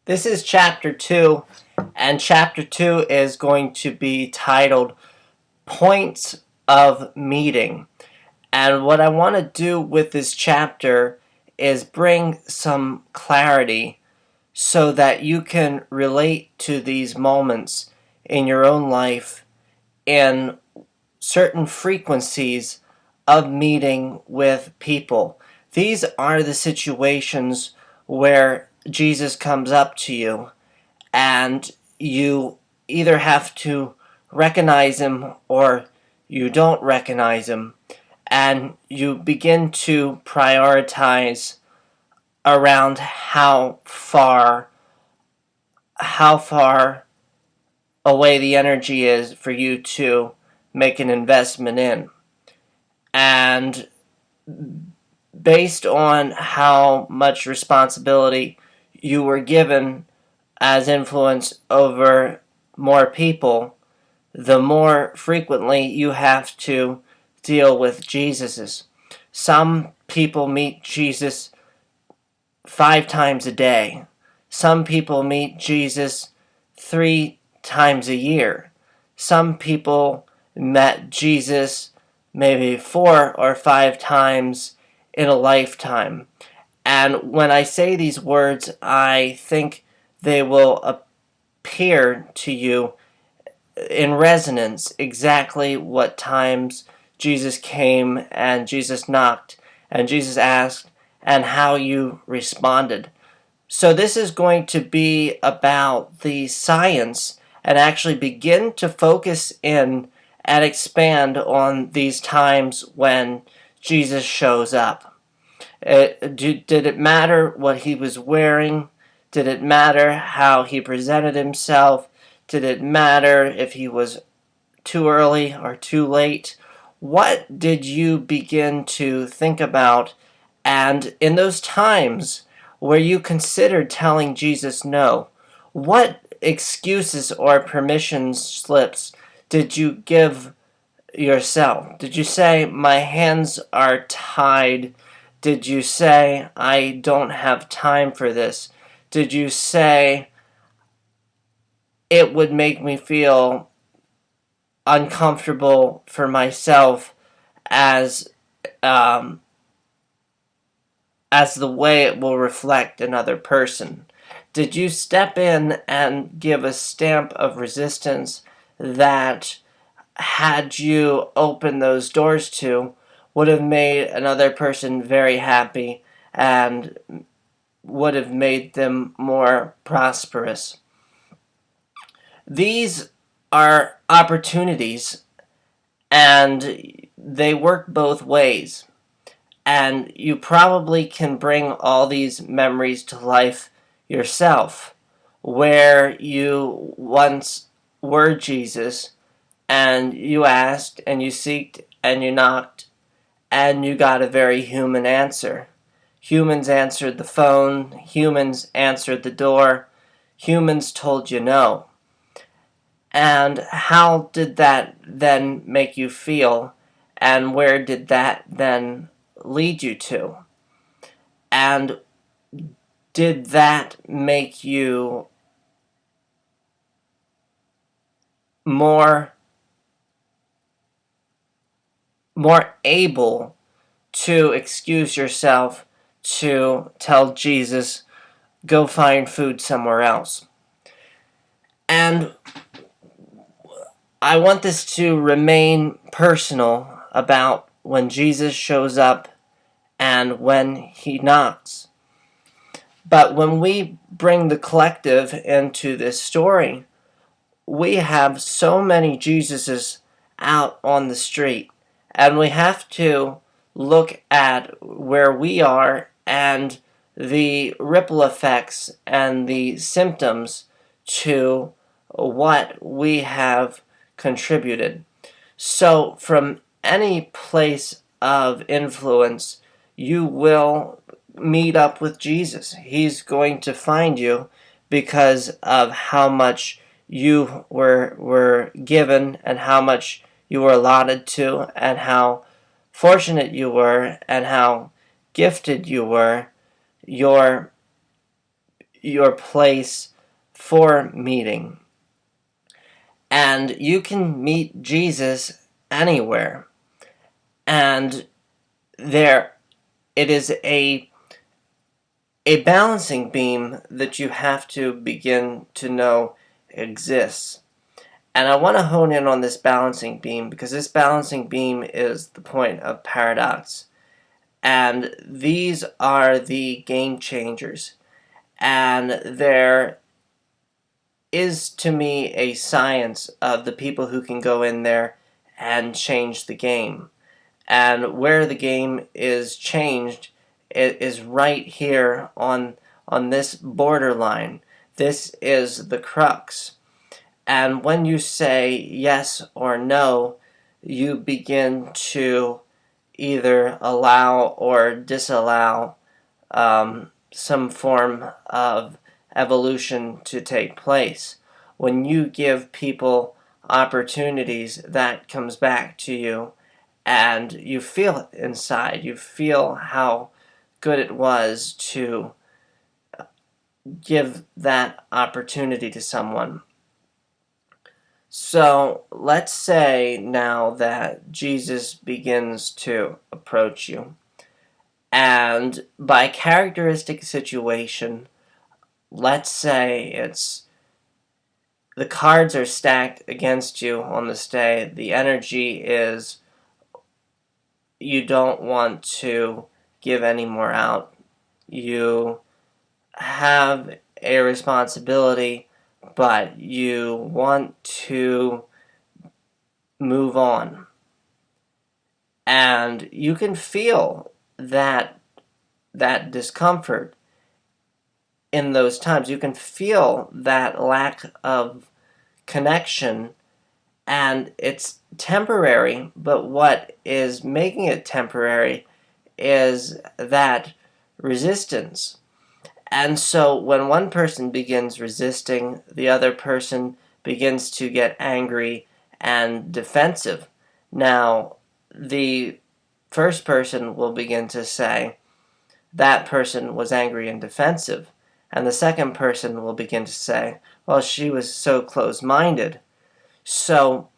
This is chapter 2, and chapter 2 is going to be titled Points of Meeting. And what I want to do with this chapter is bring some clarity so that you can relate to these moments in your own life in certain frequencies of meeting with people. These are the situations where Jesus comes up to you and you either have to recognize him or you don't recognize him, and you begin to prioritize around how far away the energy is for you to make an investment in. And based on how much responsibility you were given as influence over more people, the more frequently you have to deal with Jesus's. Some people meet Jesus 5 times a day. Some people meet Jesus 3 times a year. Some people met Jesus maybe 4 or 5 times in a lifetime. And when I say these words, I think they will appear to you in resonance exactly what times Jesus came and Jesus knocked and Jesus asked and how you responded. So this is going to be about the science and actually begin to focus in and expand on these times when Jesus shows up. Did it matter what he was wearing? Did it matter how he presented himself? Did it matter if he was too early or too late? What did you begin to think about? And in those times where you considered telling Jesus no, what excuses or permission slips did you give yourself? Did you say, my hands are tied? Did you say, I don't have time for this? Did you say, it would make me feel uncomfortable for myself as the way it will reflect another person? Did you step in and give a stamp of resistance that, had you opened those doors to, would have made another person very happy and would have made them more prosperous? These are opportunities, and they work both ways. And you probably can bring all these memories to life yourself, where you once were Jesus and you asked and you seeked and you knocked and you got a very human answer. Humans answered the phone, humans answered the door, humans told you no. And how did that then make you feel? And where did that then lead you to? And did that make you more able to excuse yourself to tell Jesus, go find food somewhere else? And I want this to remain personal about when Jesus shows up and when he knocks. But when we bring the collective into this story, we have so many Jesuses out on the street, and we have to look at where we are and the ripple effects and the symptoms to what we have contributed. So from any place of influence, you will meet up with Jesus. He's going to find you because of how much you were given and how much you were allotted to and how fortunate you were and how gifted you were. your place for meeting. And you can meet Jesus anywhere. And there it is a balancing beam that you have to begin to know exists. And I want to hone in on this balancing beam because this balancing beam is the point of paradox. And these are the game changers. And there is, to me, a science of the people who can go in there and change the game. And where the game is changed, it is right here on this borderline. This is the crux. And when you say yes or no, you begin to either allow or disallow some form of evolution to take place. When you give people opportunities, that comes back to you, and you feel it inside. You feel how good it was to give that opportunity to someone. So let's say now that Jesus begins to approach you, and by characteristic situation, let's say it's the cards are stacked against you on this day. The energy is you don't want to give any more out. You have a responsibility, but you want to move on. And you can feel that discomfort in those times. You can feel that lack of connection, and it's temporary, but what is making it temporary is that resistance. And so when one person begins resisting, the other person begins to get angry and defensive. Now, the first person will begin to say, that person was angry and defensive. And the second person will begin to say, well, she was so close-minded. So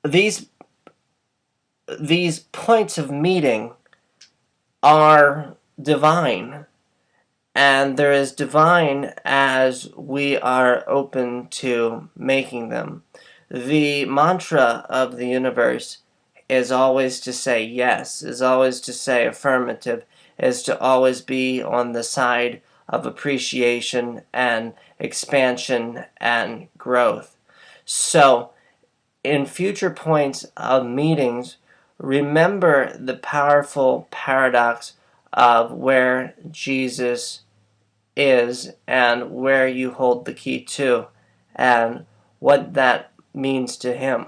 these points of meeting are divine, and they're as divine as we are open to making them. The mantra of the universe is always to say yes, is always to say affirmative, is to always be on the side of appreciation and expansion and growth. So, in future points of meetings, remember the powerful paradox of where Jesus is and where you hold the key to, and what that means to him.